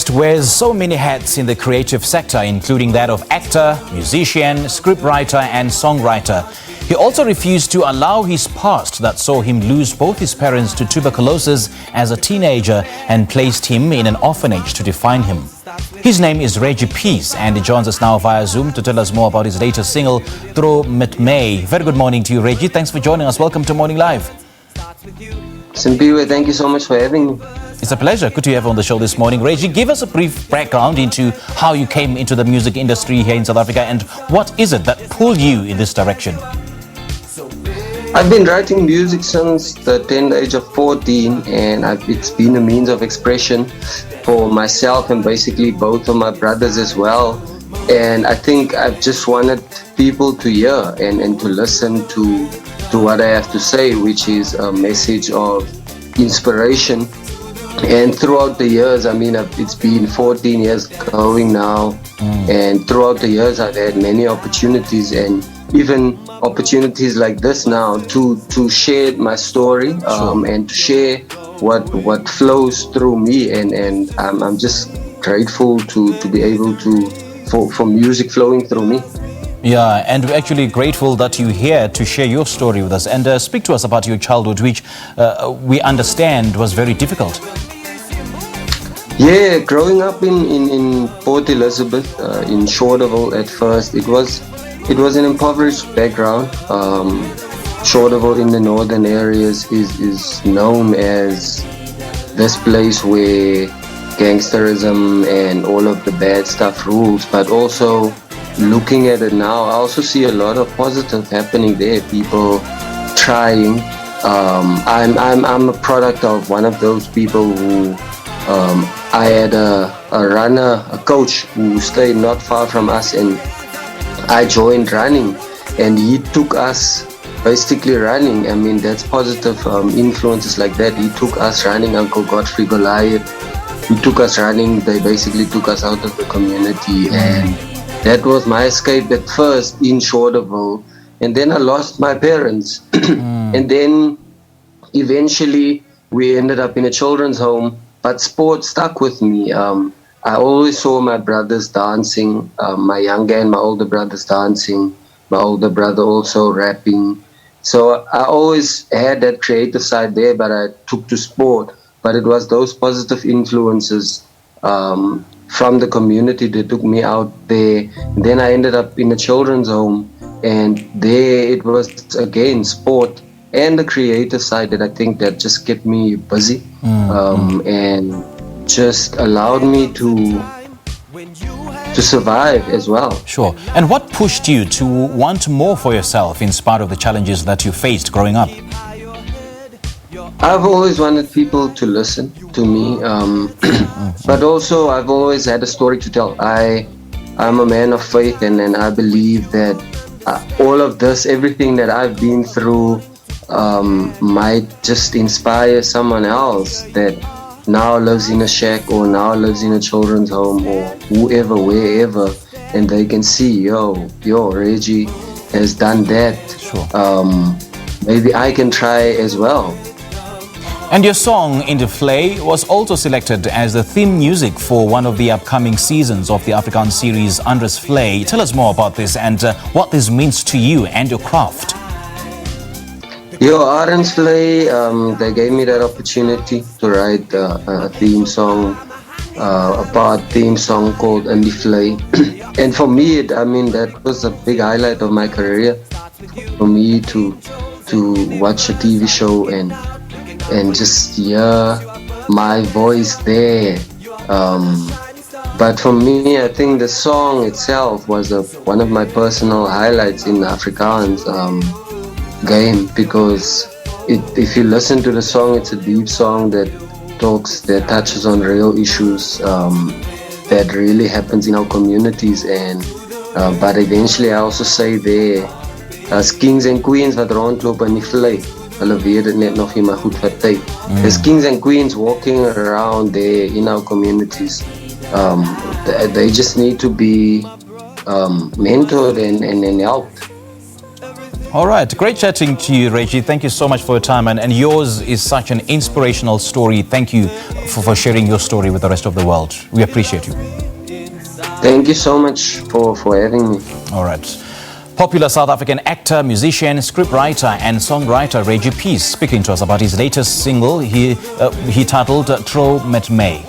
artist wears so many hats in the creative sector, including that of actor, musician, scriptwriter and songwriter. He also refused to allow his past that saw him lose both his parents to tuberculosis as a teenager and placed him in an orphanage to define him. His name is Reggie Peace, and he joins us now via Zoom to tell us more about his latest single, Trou Met My. Very good morning to you, Reggie. Thanks for joining us. Welcome to Morning Live. Simpiwe, thank you so much for having me. It's a pleasure. Good to have you on the show this morning. Reggie, give us a brief background into how you came into the music industry here in South Africa and what is it that pulled you in this direction? I've been writing music since the tender age of 14, and it's been a means of expression for myself and basically both of my brothers as well. And I think I've just wanted people to hear and to listen to what I have to say, which is a message of inspiration. And throughout the years, it's been 14 years going now, and throughout the years I've had many opportunities, and even opportunities like this now to share my story, and to share what flows through me, and I'm just grateful to be able for music flowing through me. Yeah, and we're actually grateful that you're here to share your story with us and speak to us about your childhood, which we understand was very difficult. Yeah, growing up in Port Elizabeth, in Shorterville at first, it was an impoverished background. Shorterville in the northern areas is known as this place where gangsterism and all of the bad stuff rules, but also looking at it now, I also see a lot of positive happening there. People trying. I'm a product of one of those people who I had a coach who stayed not far from us, and I joined running, and he took us basically running. That's positive influences like that. He took us running, Uncle Godfrey Goliath. He took us running. They basically took us out of the community, and that was my escape at first in Shorterville. And then I lost my parents. And then eventually we ended up in a children's home, but sport stuck with me. I always saw my brothers dancing, my younger and my older brothers dancing, my older brother also rapping. So I always had that creative side there, but I took to sport. But it was those positive influences from the community that took me out there. And then I ended up in a children's home, and there it was again sport and the creative side that I think that just kept me busy, and just allowed me to survive as well. Sure. And what pushed you to want more for yourself in spite of the challenges that you faced growing up? I've always wanted people to listen to me, but also I've always had a story to tell. I'm a man of faith, and I believe that all of this, everything that I've been through, might just inspire someone else that now lives in a shack or now lives in a children's home or whoever, wherever, and they can see, yo, Reggie has done that. Sure. Maybe I can try as well. And your song, In the Flay, was also selected as the theme music for one of the upcoming seasons of the Afrikaans series, Andres Flay. Tell us more about this and what this means to you and your craft. Andres Flay, they gave me that opportunity to write a theme song, a part theme song called In the Flay. And for me, that was a big highlight of my career. For me to watch a TV show and just hear my voice there. But for me, I think the song itself was one of my personal highlights in the Afrikaans game, because if you listen to the song, it's a deep song that touches on real issues that really happens in our communities. And but eventually I also say there, as kings and queens wat rondloop in die vlei, hulle weet dit net nog nie maar goed vir tyd. There's kings and queens walking around there in our communities. They just need to be mentored and helped. All right, great chatting to you, Reggie. Thank you so much for your time, and yours is such an inspirational story. Thank you for sharing your story with the rest of the world. We appreciate you. Thank you so much for having me. All right. Popular South African actor, musician, scriptwriter and songwriter Reggie Peace speaking to us about his latest single he titled Trou Met My.